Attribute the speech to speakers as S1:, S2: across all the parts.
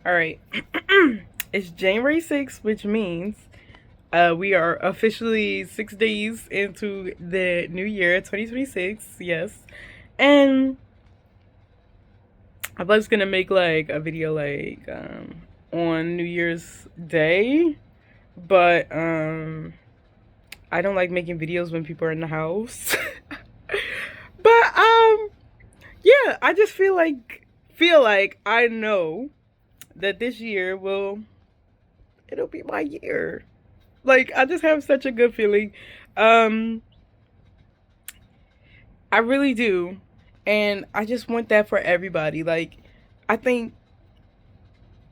S1: All right. It's January 6th, which means we are officially 6 days into the new year, 2026. Yes. And I was going to make like a video on New Year's Day, but I don't like making videos when people are in the house. but yeah, I just feel like I know that this year it'll be my year. Like I just have such a good feeling. Um I really do. And I just want that for everybody. Like I think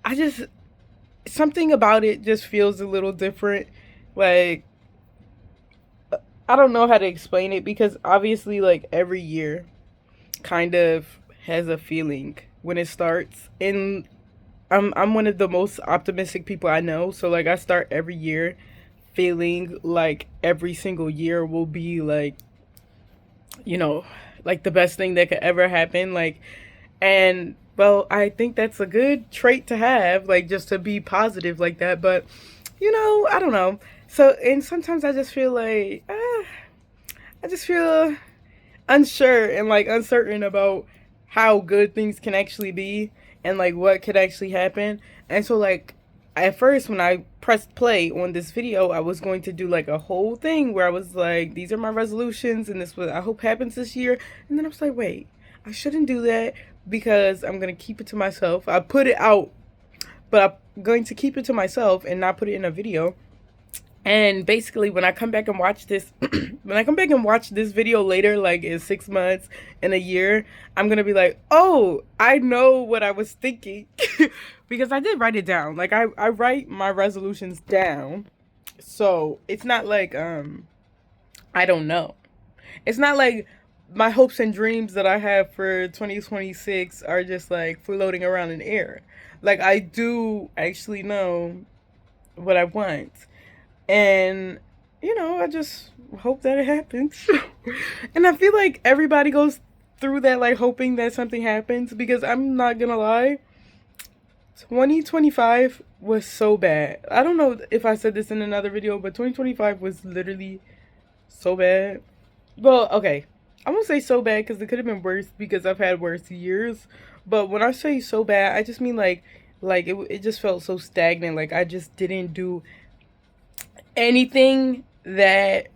S1: I just something about it just feels a little different. Like I don't know how to explain it because obviously like every year kind of has a feeling when it starts. And I'm one of the most optimistic people I know. So like I start every year feeling like every single year will be like, you know, like the best thing that could ever happen. Like, and well, I think that's a good trait to have, like just to be positive like that. But, I don't know. So, and sometimes I just feel like, I just feel unsure and like uncertain about how good things can actually be and like what could actually happen. And so like at first when I pressed play on this video, I was going to do like a whole thing where I was like, these are my resolutions and this what I hope happens this year. And then I was like, wait, I shouldn't do that because I'm going to keep it to myself. I put it out, but I'm going to keep it to myself and not put it in a video. And basically, when I come back and watch this, when I come back and watch this video later, like in 6 months, in a year, I'm gonna be like, oh, I know what I was thinking. Because I did write it down. Like I write my resolutions down. So it's not like I don't know. It's not like my hopes and dreams that I have for 2026 are just like floating around in the air. Like I do actually know what I want. And, I just hope that it happens. And I feel like everybody goes through that, like, hoping that something happens. Because I'm not gonna lie, 2025 was so bad. I don't know if I said this in another video, but 2025 was literally so bad. Well, okay. I won't say so bad because it could have been worse because I've had worse years. But when I say so bad, I just mean like it just felt so stagnant. Like I just didn't do anything that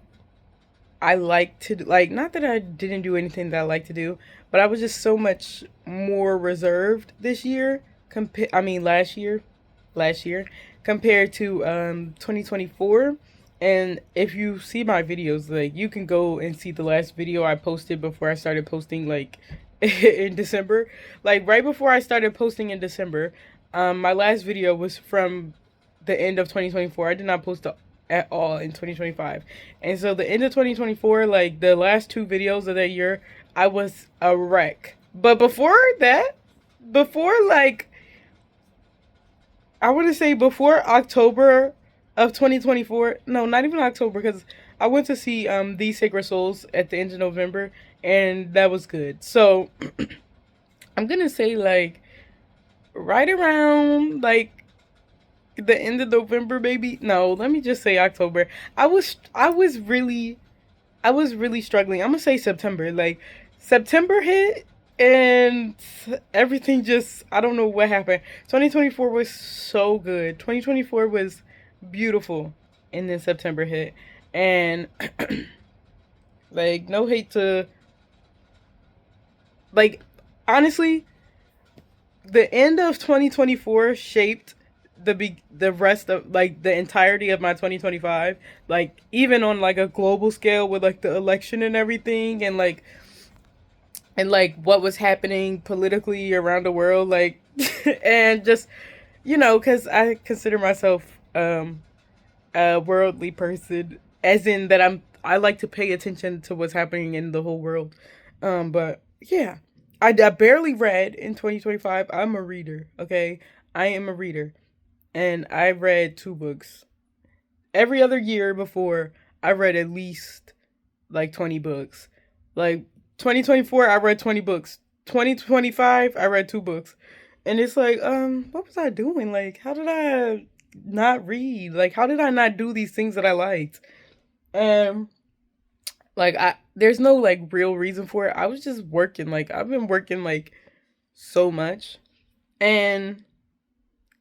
S1: I like to do. Like, not that I didn't do anything that I like to do, but I was just so much more reserved this year. Last year compared to 2024. And if you see my videos, like you can go and see the last video I posted before I started posting, like in December. Like right before I started posting in December, my last video was from the end of 2024. I did not post at all in 2025. And so the end of 2024, like the last two videos of that year, I was a wreck. But before that, before like I want to say before October of 2024, no, not even October, because I went to see These Sacred Souls at the end of November, and that was good. So I'm gonna say like right around like the end of November, maybe. No, let me just say October. I was really struggling. I'm gonna say September. Like September hit and everything just I don't know what happened. 2024 was so good. 2024 was beautiful, and then September hit, and like no hate to like honestly, the end of 2024 shaped the rest of like the entirety of my 2025, like even on like a global scale with like the election and everything, and like what was happening politically around the world, like and just because I consider myself a worldly person, as in that I like to pay attention to what's happening in the whole world. But yeah, I barely read in 2025. I'm a reader, okay? I am a reader, and I read two books. Every other year before, I read at least like 20 books. Like 2024, I read 20 books. 2025, I read two books. And it's like, what was I doing? Like, how did I not read? Like, how did I not do these things that I liked? And like, there's no like real reason for it. I was just working. Like, I've been working like so much, and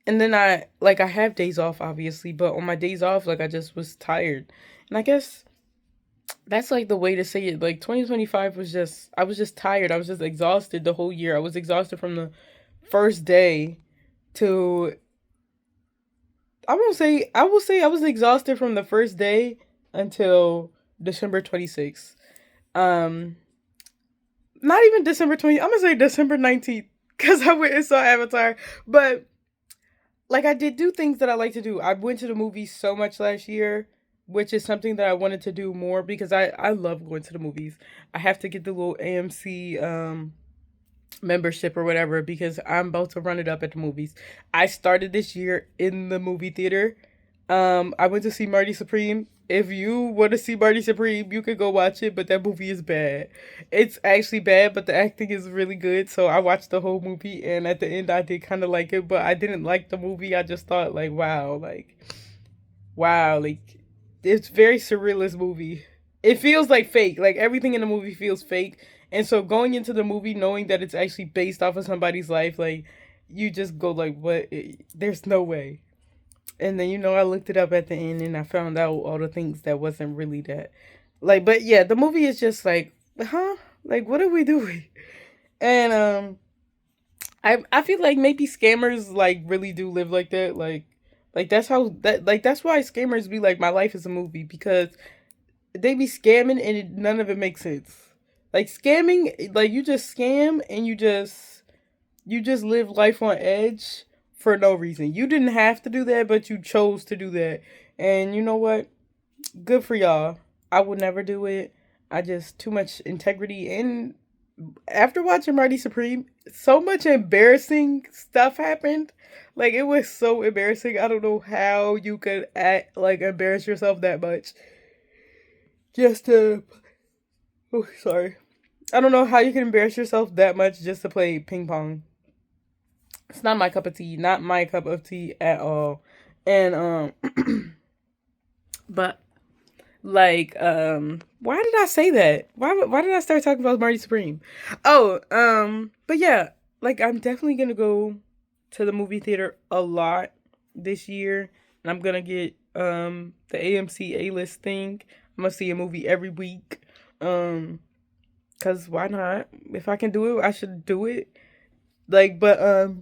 S1: then I have days off obviously, but on my days off, like I just was tired, and I guess that's like the way to say it. Like 2025 was just, I was just tired. I was just exhausted the whole year. I was exhausted from the first day to, I will say I was exhausted from the first day until December 26th. Um Not even December 20th. I'm going to say December 19th cuz I went and saw Avatar. But like I did do things that I like to do. I went to the movies so much last year, which is something that I wanted to do more because I love going to the movies. I have to get the little AMC membership or whatever because I'm about to run it up at the movies. I started this year in the movie theater. I went to see Marty Supreme. If you want to see Marty Supreme, you could go watch it, but that movie is bad. It's actually bad, but the acting is really good. So I watched the whole movie, and at the end, I did kind of like it, but I didn't like the movie. I just thought, like, wow, like, it's very surrealist movie. It feels like fake. Like everything in the movie feels fake. And so going into the movie knowing that it's actually based off of somebody's life, like you just go like, what? There's no way. And then I looked it up at the end and I found out all the things that wasn't really that. Like, but yeah, the movie is just like, huh? Like, what are we doing? And I feel like maybe scammers like really do live like that. Like that's how that like that's why scammers be like, my life is a movie, because they be scamming and none of it makes sense. Like scamming, like you just scam and you just live life on edge for no reason. You didn't have to do that, but you chose to do that. And you know what? Good for y'all. I would never do it. I just too much integrity. And after watching Marty Supreme, so much embarrassing stuff happened. Like it was so embarrassing. I don't know how you could act like embarrass yourself that much just to. Oh, sorry. I don't know how you can embarrass yourself that much just to play ping pong. It's not my cup of tea. Not my cup of tea at all. And but like why did I say that? Why did I start talking about Marty Supreme? Oh, but yeah, like I'm definitely gonna go to the movie theater a lot this year, and I'm gonna get the AMC A list thing. I'm gonna see a movie every week. Cause why not? If I can do it, I should do it. Like, but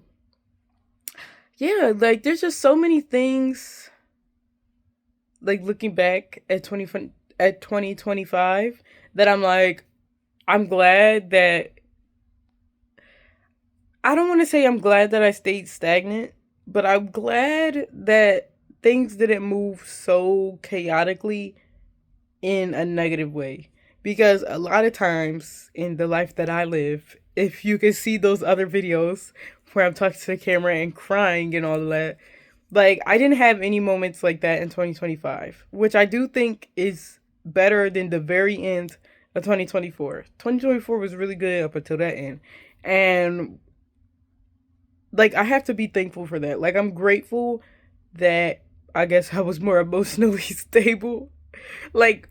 S1: yeah, like there's just so many things. Like looking back at 2025, that I'm like, I'm glad that, I don't want to say I'm glad that I stayed stagnant, but I'm glad that things didn't move so chaotically in a negative way. Because a lot of times in the life that I live, if you can see those other videos where I'm talking to the camera and crying and all of that, like I didn't have any moments like that in 2025, which I do think is better than the very end of 2024. 2024 was really good up until that end. And like I have to be thankful for that. Like I'm grateful that I guess I was more emotionally stable. Like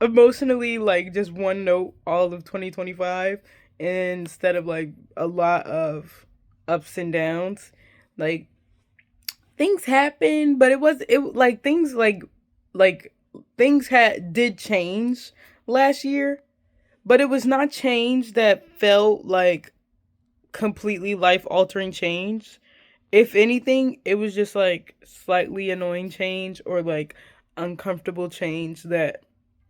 S1: emotionally, like just one note all of 2025 instead of like a lot of ups and downs. Like things happened, but it like things like things had did change last year, but it was not change that felt like completely life altering change. If anything, it was just like slightly annoying change or like uncomfortable change that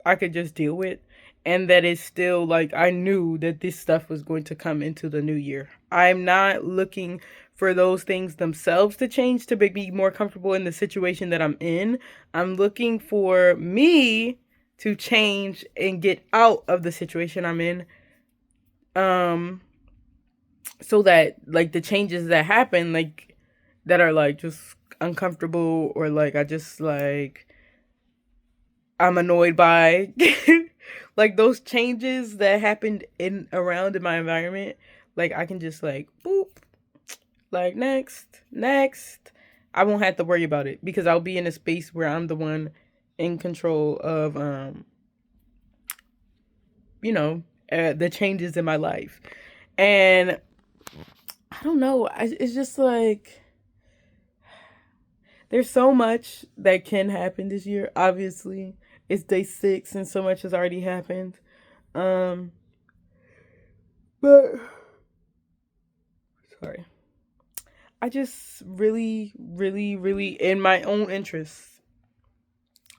S1: I could just deal with. And that is still like, I knew that this stuff was going to come into the new year. I'm not looking for those things themselves to change to make me more comfortable in the situation that I'm in. I'm looking for me to change and get out of the situation I'm in. Um, so that like the changes that happen, like that are like just uncomfortable or like I just like I'm annoyed by, like those changes that happened in around in my environment, like I can just like boop, Like, next. I won't have to worry about it because I'll be in a space where I'm the one in control of, the changes in my life. And I don't know. It's just like there's so much that can happen this year. Obviously, it's day 6 and so much has already happened. Um, but sorry. I just really, really, really, in my own interests,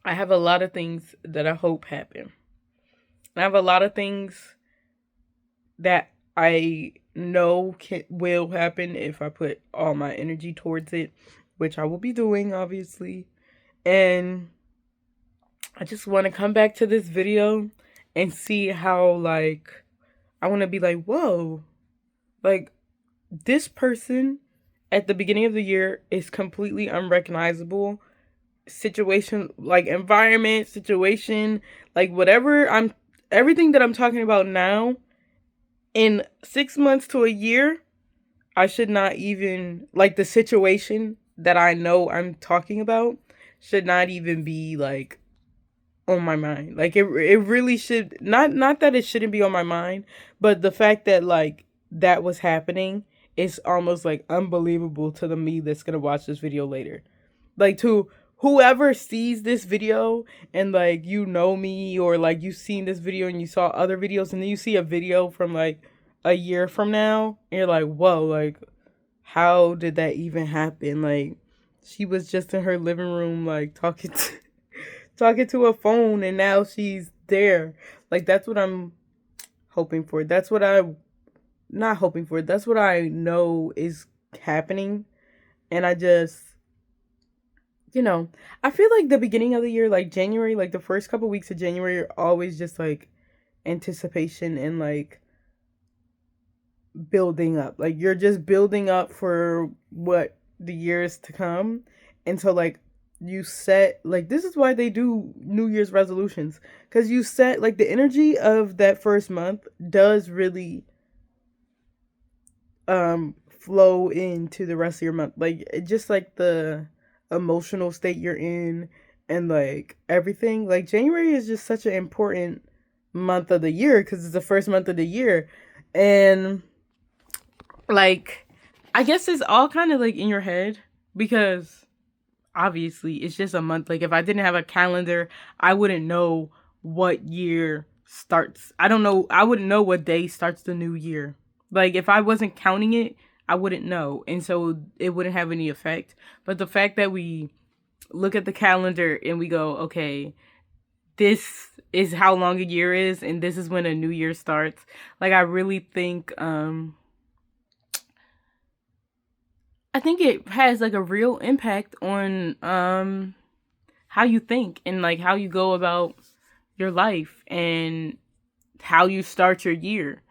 S1: I have a lot of things that I hope happen. I have a lot of things that I know will happen if I put all my energy towards it, which I will be doing, obviously. And I just want to come back to this video and see how, like, I want to be like, whoa, like, this person at the beginning of the year is completely unrecognizable. Situation, like, environment, situation, like, everything that I'm talking about now, in 6 months to a year, I should not even, like, the situation that I know I'm talking about should not even be, like, on my mind. Like, it really should not that it shouldn't be on my mind, but the fact that, like, that was happening is almost, like, unbelievable to the me that's gonna watch this video later. Like, to whoever sees this video and, like, you know me, or, like, you've seen this video and you saw other videos, and then you see a video from, like, a year from now, and you're like, whoa, like, how did that even happen? Like, she was just in her living room, like, talking to a phone, and now she's there. Like, that's what I'm hoping for. That's what I'm not hoping for. That's what I know is happening. And I just, I feel like the beginning of the year, like January, like the first couple weeks of January are always just like anticipation and like building up. Like, you're just building up for what the years to come. And so, like, you set, like, this is why they do New Year's resolutions, because you set, like, the energy of that first month does really flow into the rest of your month. Like, just like the emotional state you're in and like everything. Like, January is just such an important month of the year because it's the first month of the year. And like, I guess it's all kind of like in your head because obviously it's just a month. Like, if I didn't have a calendar, I wouldn't know what year starts. I wouldn't know what day starts the new year. Like, if I wasn't counting it, I wouldn't know, and so it wouldn't have any effect. But the fact that we look at the calendar and we go, okay, this is how long a year is, and this is when a new year starts. Like, I really think I think it has like a real impact on how you think and like how you go about your life and how you start your year.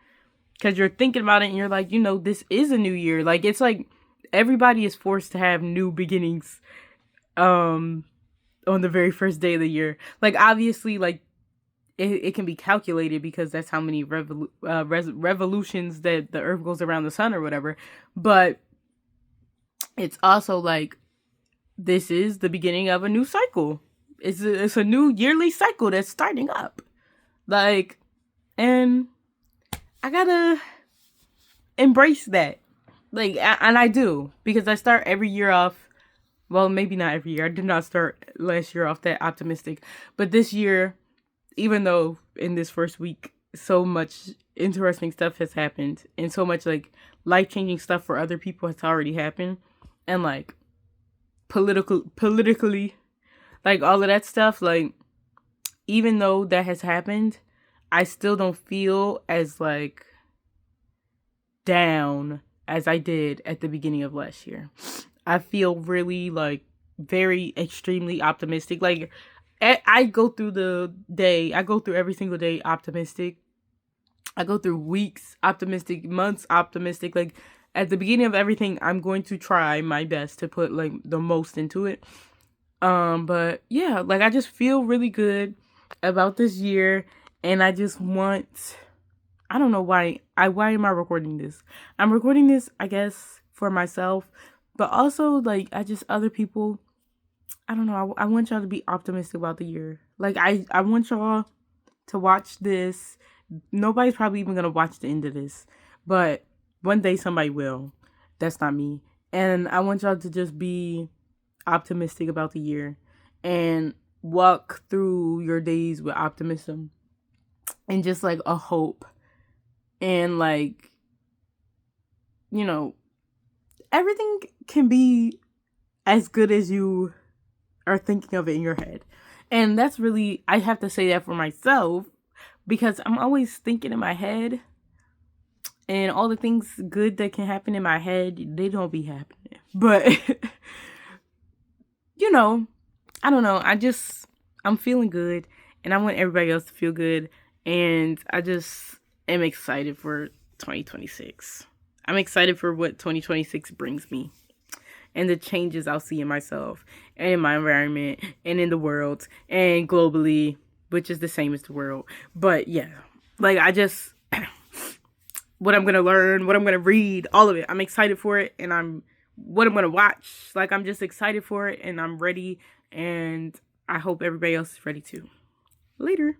S1: Because you're thinking about it and you're like, this is a new year. Like, it's like everybody is forced to have new beginnings on the very first day of the year. Like, obviously, like, it can be calculated because that's how many revolutions that the earth goes around the sun or whatever. But it's also like, this is the beginning of a new cycle. It's a new yearly cycle that's starting up. Like, and I gotta embrace that. Like, and I do, because I start every year off, well, maybe not every year. I did not start last year off that optimistic. But this year, even though in this first week, so much interesting stuff has happened, and so much, like, life-changing stuff for other people has already happened, and, like, politically, like, all of that stuff, like, even though that has happened, I still don't feel as, like, down as I did at the beginning of last year. I feel really, like, very extremely optimistic. Like, I go through every single day optimistic. I go through weeks optimistic, months optimistic. Like, at the beginning of everything, I'm going to try my best to put, like, the most into it. But yeah, like, I just feel really good about this year, and I just want, I don't know why am I recording this? I'm recording this, I guess, for myself, but also like I just other people. I don't know. I want y'all to be optimistic about the year. Like I want y'all to watch this. Nobody's probably even gonna watch the end of this, but one day somebody will. That's not me. And I want y'all to just be optimistic about the year and walk through your days with optimism and just like a hope and like, you know, everything can be as good as you are thinking of it in your head. And that's really, I have to say that for myself because I'm always thinking in my head, and all the things good that can happen in my head, they don't be happening. But, you know, I don't know. I'm feeling good, and I want everybody else to feel good. And I just am excited for 2026. I'm excited for what 2026 brings me and the changes I'll see in myself and in my environment and in the world and globally, which is the same as the world. But yeah, like I just, what I'm going to learn, what I'm going to read, all of it. I'm excited for it, and what I'm going to watch. Like I'm just excited for it, and I'm ready, and I hope everybody else is ready too. Later.